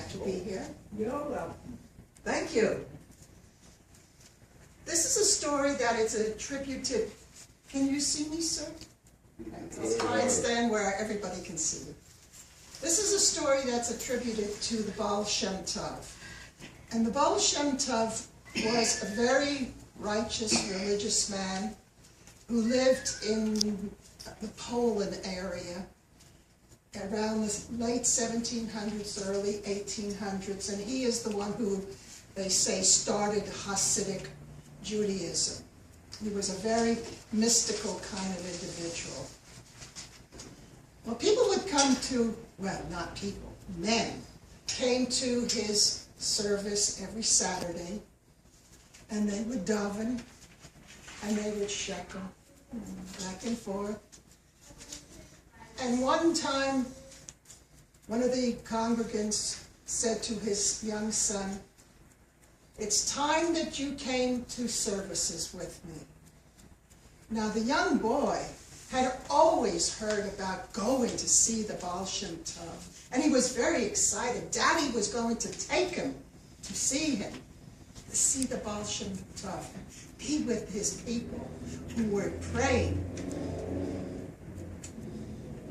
to be here. You're welcome. Thank you. This is a story that is a tribute to, can you see me, sir? Let's try and stand where everybody can see you. This is a story that's attributed to the Baal Shem Tov. And the Baal Shem Tov was a very righteous religious man who lived in the Poland area around the late 1700s, early 1800s, and he is the one who, they say, started Hasidic Judaism. He was a very mystical kind of individual. Well, people would come to, well, not people, men, came to his service every Saturday, and they would daven, and they would shekel, back and forth. And one time, one of the congregants said to his young son, "It's time that you came to services with me." Now, the young boy had always heard about going to see the Baal Shem Tov, and he was very excited. Daddy was going to take him to see him, to see the Baal Shem Tov, and be with his people who were praying.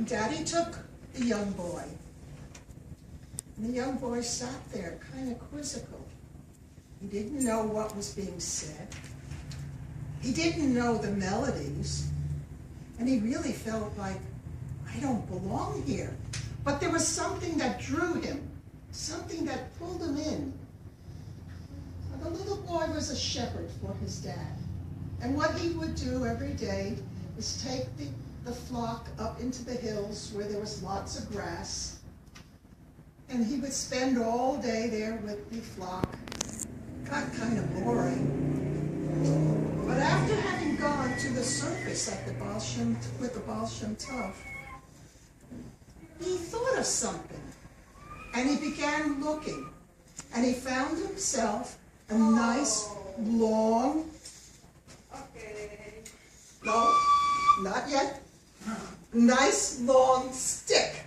Daddy took the young boy, and the young boy sat there kind of quizzical. He didn't know what was being said. He didn't know the melodies, and he really felt like, I don't belong here. But there was something that drew him, something that pulled him in. The little boy was a shepherd for his dad, and what he would do every day is take the flock up into the hills where there was lots of grass, and he would spend all day there with the flock. Got kind of boring. But after having gone to the service at the Baal Shem, with the Baal Shem Tov, he thought of something, and he began looking, and he found himself a nice, long, no, not yet, nice, long stick.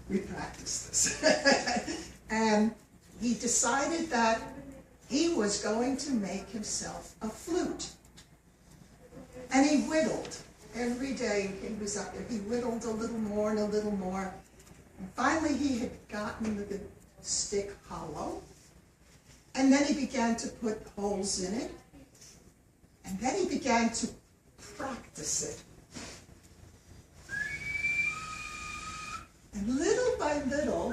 We practiced this. And he decided that he was going to make himself a flute. And he whittled. Every day he was up there, he whittled a little more and a little more. And finally he had gotten the stick hollow. And then he began to put holes in it. And then he began to practice it. And little by little,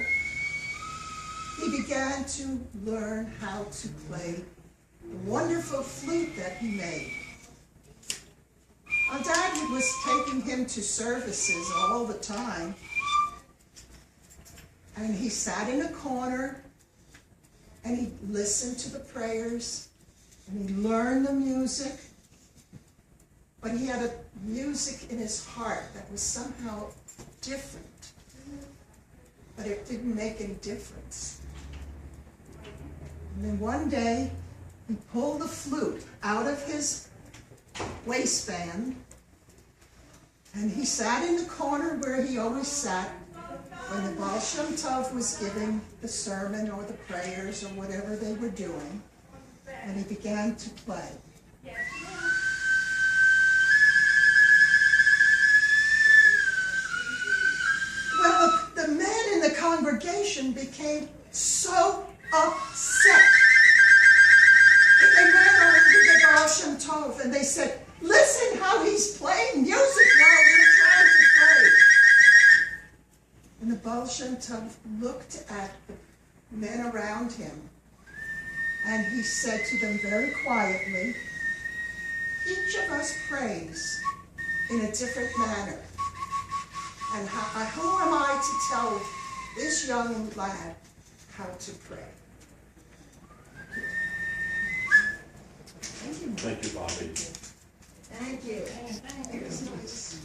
he began to learn how to play the wonderful flute that he made. Our dad was taking him to services all the time, and he sat in a corner, and he listened to the prayers, and he learned the music, but he had a music in his heart that was somehow different, but it didn't make any difference. And then one day, he pulled the flute out of his waistband, and he sat in the corner where he always sat when the Baal Shem Tov was giving the sermon or the prayers or whatever they were doing, and he began to play. Well, the men in the congregation became so upset. They ran over to the Baal Shem Tov and they said, "Listen how he's playing music while we're trying to pray." And the Baal Shem Tov looked at the men around him, and he said to them very quietly, "Each of us prays in a different manner. And who am I to tell this young lad how to pray?" Thank you. Thank you, Bobbie. Thank you. It was nice.